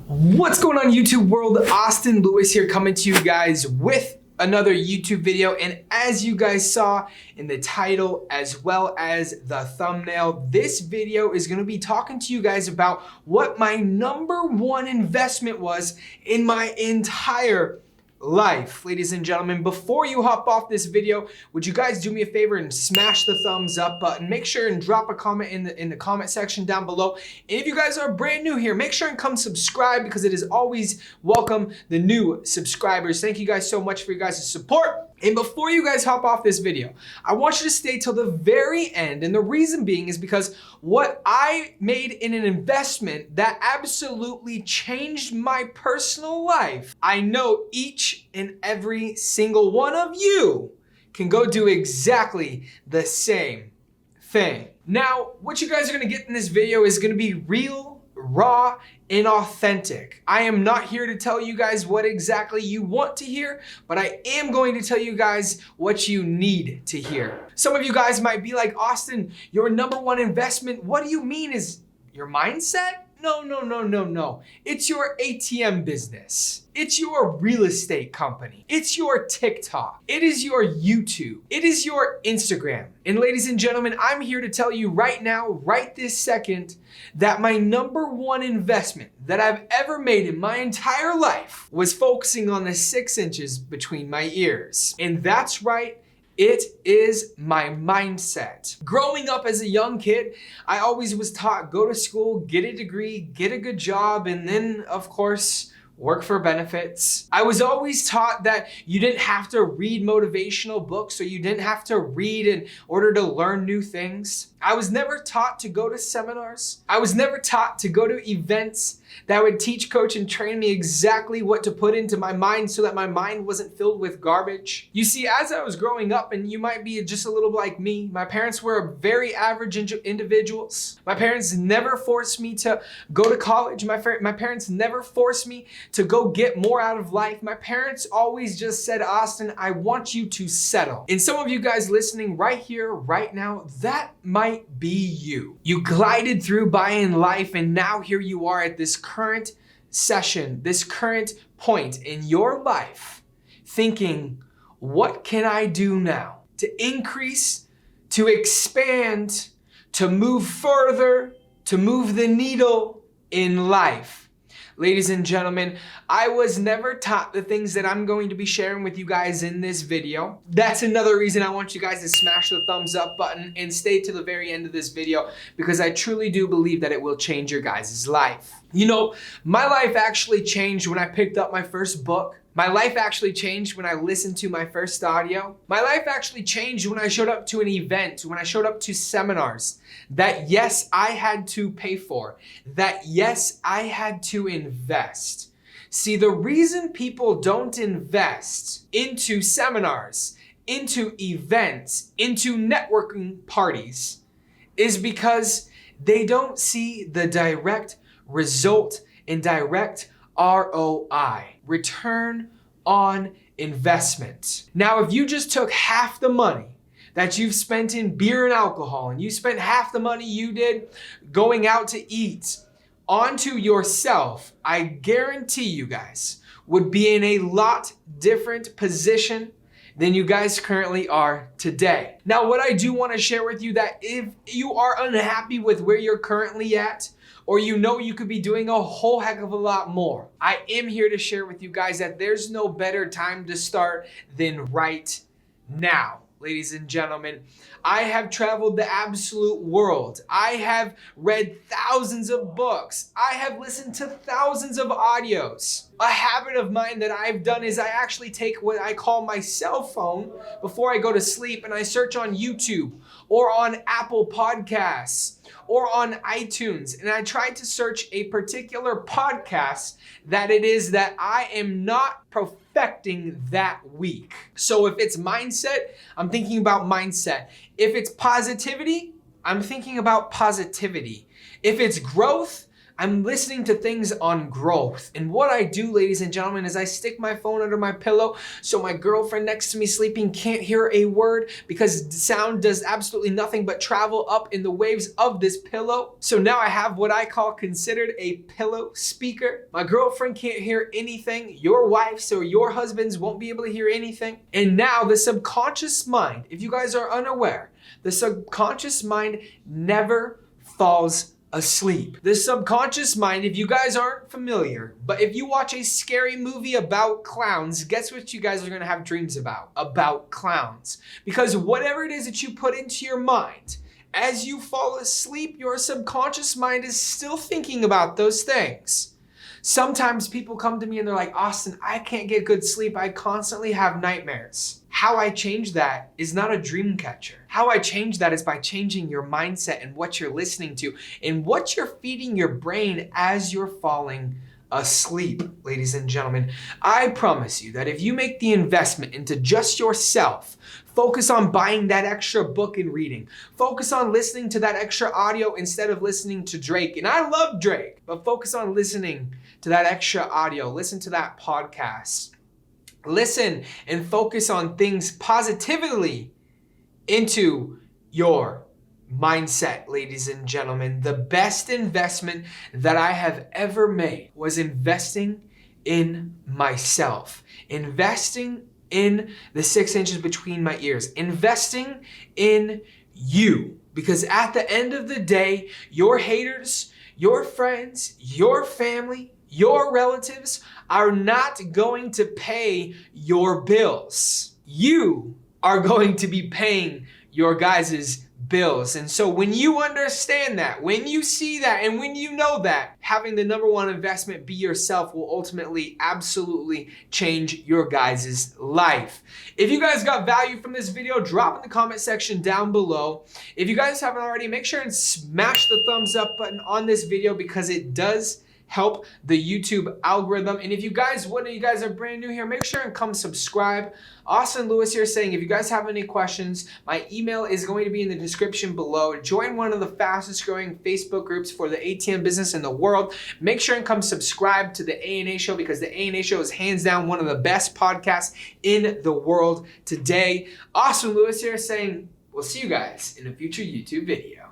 What's going on YouTube world? Austin Lewis here coming to you guys with another YouTube video, and as you guys saw in the title as well as the thumbnail, this video is going to be talking to you guys about what my number one investment was in my entire life. Ladies and gentlemen, before you hop off this video, would you guys do me a favor and smash the thumbs up button? Make sure and drop a comment in the comment section down below. And if you guys are brand new here, make sure and come subscribe, because it is always welcome the new subscribers. Thank you guys so much for your guys' support. And before you guys hop off this video, I want you to stay till the very end. And the reason being is because what I made in an investment that absolutely changed my personal life, I know each and every single one of you can go do exactly the same thing. Now, what you guys are gonna get in this video is gonna be real, raw, and authentic. I am not here to tell you guys what exactly you want to hear, but I am going to tell you guys what you need to hear. Some of you guys might be like, Austin, your number one investment, what do you mean is your mindset? No. It's your ATM business. It's your real estate company. It's your TikTok. It is your YouTube. It is your Instagram. And ladies and gentlemen, I'm here to tell you right now, right this second, that my number one investment that I've ever made in my entire life was focusing on the 6 inches between my ears. And that's right. It is my mindset. Growing up as a young kid, I always was taught, go to school, get a degree, get a good job, and then, of course, work for benefits. I was always taught that you didn't have to read motivational books, or you didn't have to read in order to learn new things. I was never taught to go to seminars. I was never taught to go to events that would teach, coach, and train me exactly what to put into my mind so that my mind wasn't filled with garbage. You see, as I was growing up, and you might be just a little like me, my parents were very average individuals. My parents never forced me to go to college. My parents never forced me to go get more out of life. My parents always just said, Austin, I want you to settle. And some of you guys listening right here, right now, that might be you. You glided through by in life, and now here you are at this current session, this current point in your life, thinking, what can I do now to increase, to expand, to move further, to move the needle in life? Ladies and gentlemen, I was never taught the things that I'm going to be sharing with you guys in this video. That's another reason I want you guys to smash the thumbs up button and stay to the very end of this video, because I truly do believe that it will change your guys' life. You know, my life actually changed when I picked up my first book. My life actually changed when I listened to my first audio. My life actually changed when I showed up to an event, when I showed up to seminars that, yes, I had to pay for, that, yes, I had to invest. See, the reason people don't invest into seminars, into events, into networking parties is because they don't see the direct result and direct ROI, return on investment. Now, if you just took half the money that you've spent in beer and alcohol, and you spent half the money you did going out to eat onto yourself, I guarantee you guys would be in a lot different position than you guys currently are today. Now, what I do want to share with you, that if you are unhappy with where you're currently at, or you know you could be doing a whole heck of a lot more, I am here to share with you guys that there's no better time to start than right now. Ladies and gentlemen, I have traveled the absolute world. I have read thousands of books. I have listened to thousands of audios. A habit of mine that I've done is I actually take what I call my cell phone before I go to sleep, and I search on YouTube or on Apple Podcasts or on iTunes, and I try to search a particular podcast that it is that I am not perfecting that week. So if it's mindset, I'm thinking about mindset. If it's positivity, I'm thinking about positivity. If it's growth, I'm listening to things on growth. And what I do, ladies and gentlemen, is I stick my phone under my pillow so my girlfriend next to me sleeping can't hear a word, because sound does absolutely nothing but travel up in the waves of this pillow. So now I have what I call considered a pillow speaker. My girlfriend can't hear anything. Your wives or your husbands won't be able to hear anything. And now the subconscious mind, if you guys are unaware, the subconscious mind never falls asleep. The subconscious mind, if you guys aren't familiar, but if you watch a scary movie about clowns, guess what you guys are gonna have dreams about? About clowns. Because whatever it is that you put into your mind, as you fall asleep, your subconscious mind is still thinking about those things. Sometimes people come to me and they're like, Austin, I can't get good sleep. I constantly have nightmares. How I change that is not a dream catcher. How I change that is by changing your mindset and what you're listening to and what you're feeding your brain as you're falling asleep, ladies and gentlemen. I promise you that if you make the investment into just yourself, focus on buying that extra book and reading, focus on listening to that extra audio instead of listening to Drake. And I love Drake, but focus on listening to that extra audio, listen to that podcast. Listen and focus on things positively into your mindset, ladies and gentlemen. The best investment that I have ever made was investing in myself, investing in the 6 inches between my ears, investing in you. Because at the end of the day, your haters, your friends, your family, your relatives are not going to pay your bills. You are going to be paying your guys' bills. And so when you understand that, when you see that, and when you know that, having the number one investment be yourself will ultimately absolutely change your guys' life. If you guys got value from this video, drop in the comment section down below. If you guys haven't already, make sure and smash the thumbs up button on this video, because it does help the YouTube algorithm. And if you guys are brand new here, make sure and come subscribe. Austin Lewis here saying, if you guys have any questions, my email is going to be in the description below. Join one of the fastest growing Facebook groups for the ATM business in the world. Make sure and come subscribe to the A&A Show, because the A&A Show is hands down one of the best podcasts in the world today. Austin Lewis here saying, we'll see you guys in a future YouTube video.